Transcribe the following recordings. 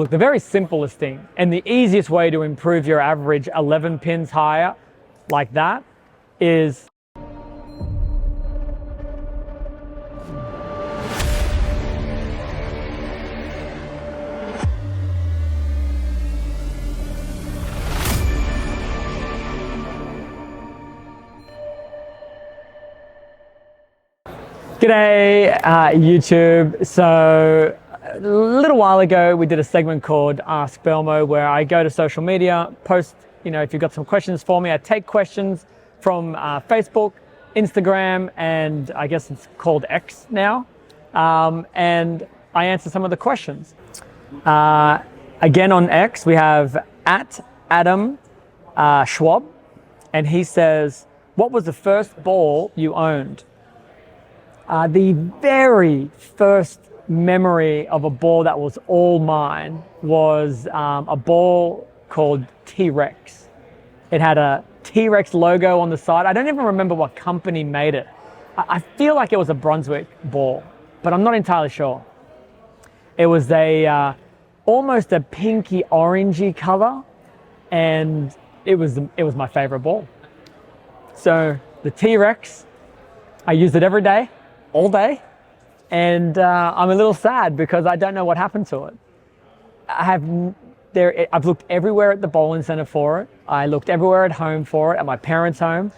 Look, the very simplest thing and the easiest way to improve your average 11 pins higher like that is G'day, YouTube. So a little while ago, we did a segment called Ask Belmo, where I go to social media, post, if you've got some questions for me. I take questions from Facebook, Instagram, and I guess it's called X now. And I answer some of the questions. Again, on X, we have @Adam Schwab, and he says, what was the first ball you owned? The very first memory of a ball that was all mine was a ball called T-Rex. It had a T-Rex logo on the side. I don't even remember what company made it. I feel like it was a Brunswick ball, but I'm not entirely sure. It was almost a pinky orangey color, and it was my favorite ball. So the T-Rex, I used it every day, all day, and I'm a little sad because I don't know what happened to it. I've looked everywhere at the bowling center for it. I looked everywhere at home for it, at my parents' home.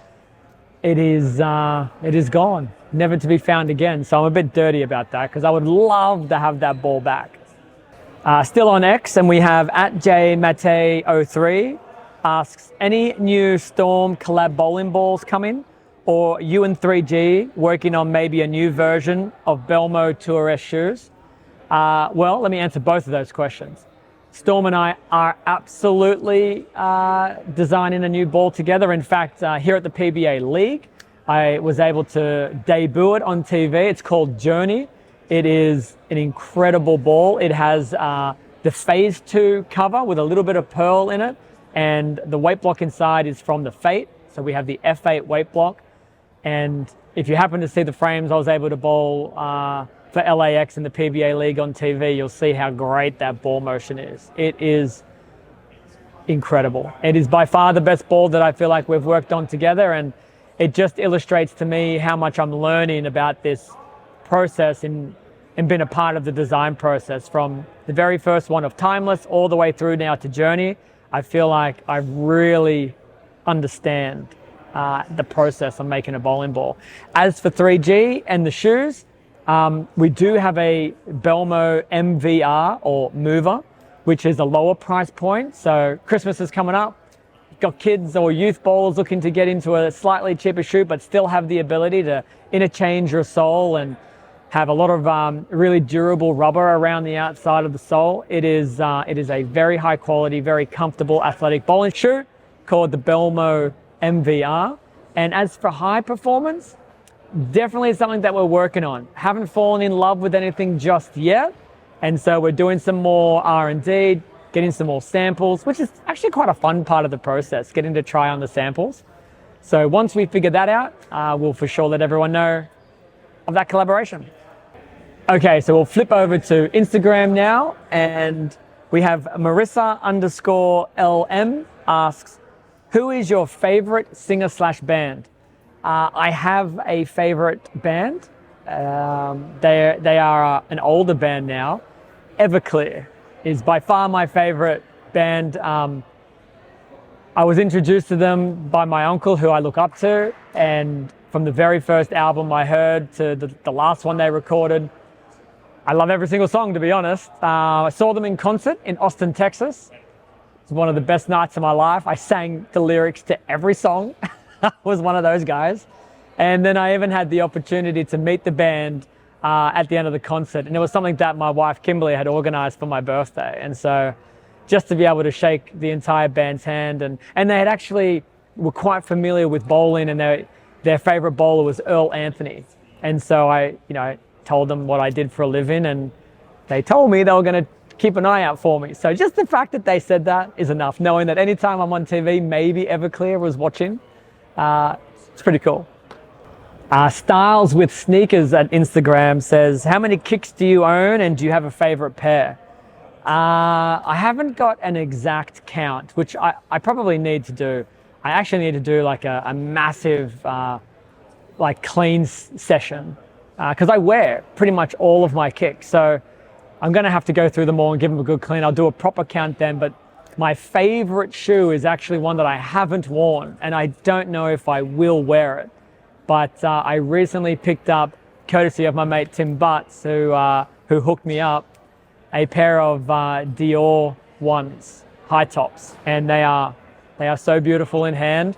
It is gone, never to be found again. So I'm a bit dirty about that because I would love to have that ball back. Still on X, and we have @JMate03 asks, any new Storm collab bowling balls coming? Or you and 3G working on maybe a new version of Belmo Tour S shoes? Well, let me answer both of those questions. Storm and I are absolutely designing a new ball together. In fact, here at the PBA League, I was able to debut it on TV. It's called Journey. It is an incredible ball. It has the Phase 2 cover with a little bit of pearl in it, and the weight block inside is from the Fate. So we have the F8 weight block. And if you happen to see the frames I was able to bowl for LAX in the PBA League on TV, you'll see how great that ball motion is. It is incredible. It is by far the best ball that I feel like we've worked on together, and it just illustrates to me how much I'm learning about this process and been a part of the design process from the very first one of Timeless all the way through now to Journey. I feel like I really understand the process of making a bowling ball. As for 3G and the shoes, we do have a Belmo MVR or Mover, which is a lower price point. So Christmas is coming up. You've got kids or youth bowlers looking to get into a slightly cheaper shoe, but still have the ability to interchange your sole and have a lot of really durable rubber around the outside of the sole. It is a very high quality, very comfortable athletic bowling shoe called the Belmo MVR. And as for high performance, definitely something that we're working on. Haven't fallen in love with anything just yet. And so we're doing some more R&D, getting some more samples, which is actually quite a fun part of the process, getting to try on the samples. So once we figure that out, we'll for sure let everyone know of that collaboration. Okay, so we'll flip over to Instagram now, and we have Marissa_LM asks, who is your favorite singer/band? I have a favorite band. They are an older band now. Everclear is by far my favorite band. I was introduced to them by my uncle, who I look up to, and from the very first album I heard to the last one they recorded, I love every single song, to be honest. I saw them in concert in Austin, Texas. It was one of the best nights of my life. I sang the lyrics to every song. I was one of those guys. And then I even had the opportunity to meet the band at the end of the concert. And it was something that my wife, Kimberly, had organized for my birthday. And so just to be able to shake the entire band's hand, and they had actually were quite familiar with bowling, and their favorite bowler was Earl Anthony. And so I told them what I did for a living, and they told me they were going to keep an eye out for me. So just the fact that they said that is enough, knowing that anytime I'm on TV, maybe Everclear was watching. It's pretty cool. Styles with Sneakers at Instagram says, how many kicks do you own, and do you have a favorite pair? I haven't got an exact count, which I probably need to do. I actually need to do like a massive like clean session because I wear pretty much all of my kicks. So I'm going to have to go through them all and give them a good clean. I'll do a proper count then, but my favorite shoe is actually one that I haven't worn and I don't know if I will wear it. But I recently picked up, courtesy of my mate Tim Butts, who hooked me up, a pair of Dior ones, high tops, and they are so beautiful in hand.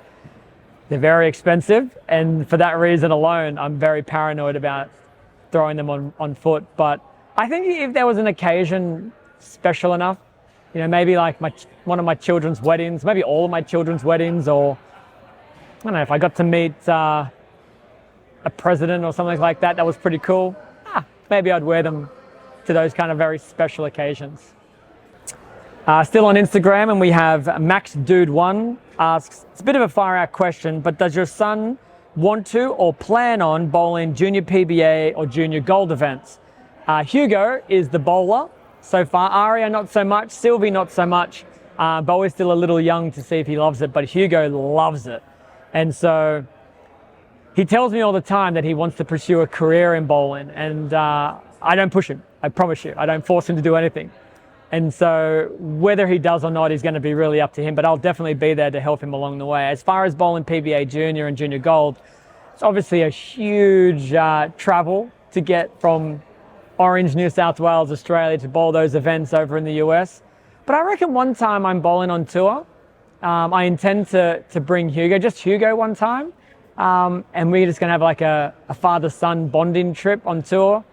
They're very expensive, and for that reason alone, I'm very paranoid about throwing them on foot. But I think if there was an occasion special enough, you know, maybe like one of my children's weddings, maybe all of my children's weddings, or I don't know, if I got to meet a president or something like that, that was pretty cool. Maybe I'd wear them to those kind of very special occasions. Still on Instagram, and we have MaxDude1 asks, it's a bit of a far out question, but does your son want to or plan on bowling junior PBA or junior gold events? Hugo is the bowler so far. Aria not so much, Sylvie not so much. Bo is still a little young to see if he loves it, but Hugo loves it. And so he tells me all the time that he wants to pursue a career in bowling, and I don't push him, I promise you. I don't force him to do anything. And so whether he does or not is going to be really up to him, but I'll definitely be there to help him along the way. As far as bowling PBA Junior and Junior Gold, it's obviously a huge travel to get from Orange, New South Wales, Australia to bowl those events over in the US. But I reckon one time I'm bowling on tour. I intend to bring Hugo, just Hugo one time. And we're just going to have like a father-son bonding trip on tour.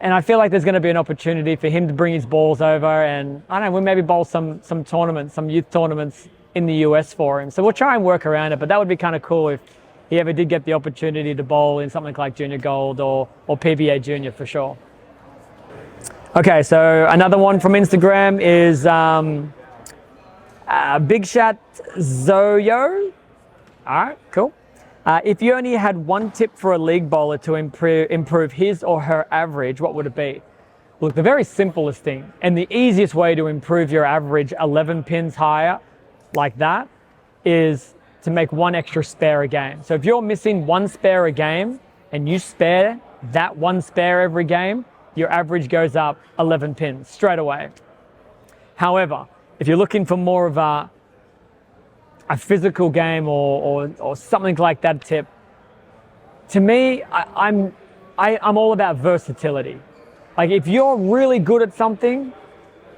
And I feel like there's going to be an opportunity for him to bring his balls over, and I don't know, we'll maybe bowl some tournaments, some youth tournaments in the US for him. So we'll try and work around it, but that would be kind of cool if he ever did get the opportunity to bowl in something like Junior Gold or PBA Junior for sure. Okay, so another one from Instagram is Big Shot Zoyo. All right, cool. If you only had one tip for a league bowler to improve his or her average, what would it be? Look, the very simplest thing and the easiest way to improve your average 11 pins higher like that is to make one extra spare a game. So if you're missing one spare a game and you spare that one spare every game, your average goes up 11 pins straight away. However, if you're looking for more of a physical game or something like that tip, to me, I'm all about versatility. Like if you're really good at something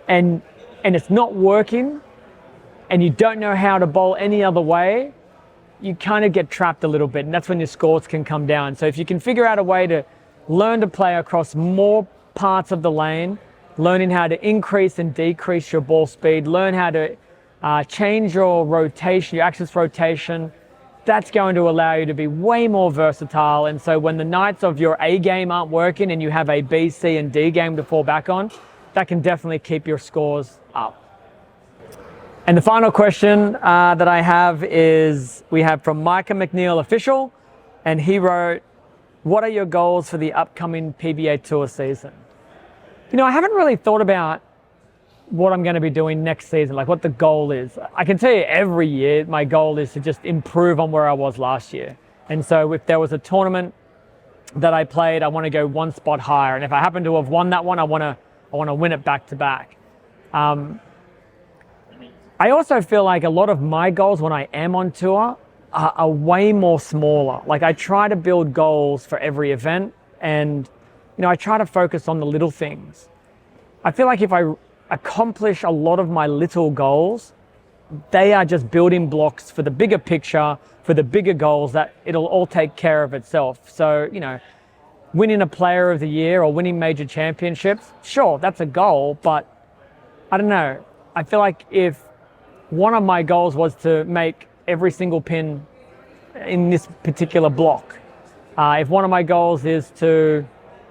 and it's not working and you don't know how to bowl any other way, you kind of get trapped a little bit, and that's when your scores can come down. So if you can figure out a way to learn to play across more parts of the lane, learning how to increase and decrease your ball speed, learn how to change your rotation, your axis rotation, that's going to allow you to be way more versatile. And so when the nights of your A game aren't working and you have a B, C, and D game to fall back on, that can definitely keep your scores up. And the final question that I have is, we have from Micah McNeil Official, and he wrote, what are your goals for the upcoming PBA Tour season? You know, I haven't really thought about what I'm going to be doing next season, like what the goal is. I can tell you every year my goal is to just improve on where I was last year. And so if there was a tournament that I played, I want to go one spot higher. And if I happen to have won that one, I want to win it back to back. I also feel like a lot of my goals when I am on tour are way more smaller. Like I try to build goals for every event, and you know, I try to focus on the little things. I feel like if I accomplish a lot of my little goals, they are just building blocks for the bigger picture, for the bigger goals that it'll all take care of itself. So, you know, winning a player of the year or winning major championships, sure, that's a goal, but I don't know. I feel like if one of my goals was to make every single pin in this particular block, if one of my goals is to,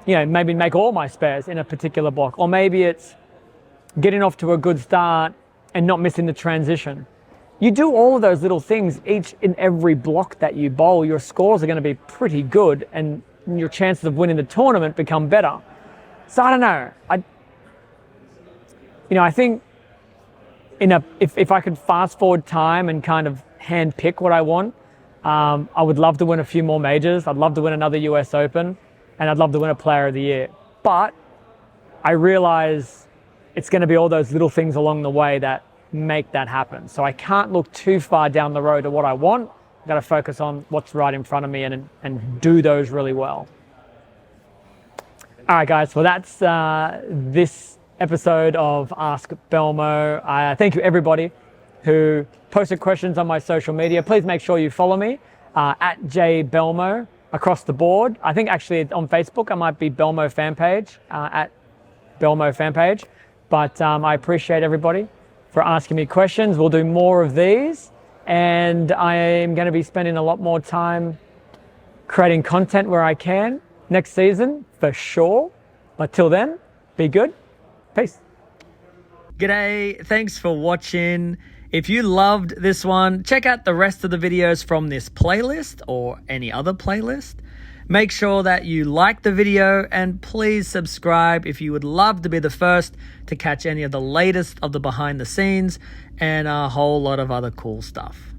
you know, maybe make all my spares in a particular block, or maybe it's getting off to a good start and not missing the transition. You do all of those little things each in every block that you bowl, your scores are going to be pretty good and your chances of winning the tournament become better. So I don't know. I think if I could fast forward time and kind of hand pick what I want, I would love to win a few more majors. I'd love to win another US Open, and I'd love to win a Player of the Year. But I realize it's going to be all those little things along the way that make that happen. So I can't look too far down the road to what I want. I've got to focus on what's right in front of me and do those really well. All right, guys. Well, that's this episode of Ask Belmo. Thank you, everybody who posted questions on my social media. Please make sure you follow me at @JBelmo across the board. I think actually on Facebook I might be Belmo fan page, at Belmo fan page. But I appreciate everybody for asking me questions. We'll do more of these, and I'm going to be spending a lot more time creating content where I can next season for sure. But till then, be good. Peace. G'day, thanks for watching. If you loved this one, check out the rest of the videos from this playlist or any other playlist. Make sure that you like the video and please subscribe if you would love to be the first to catch any of the latest of the behind the scenes and a whole lot of other cool stuff.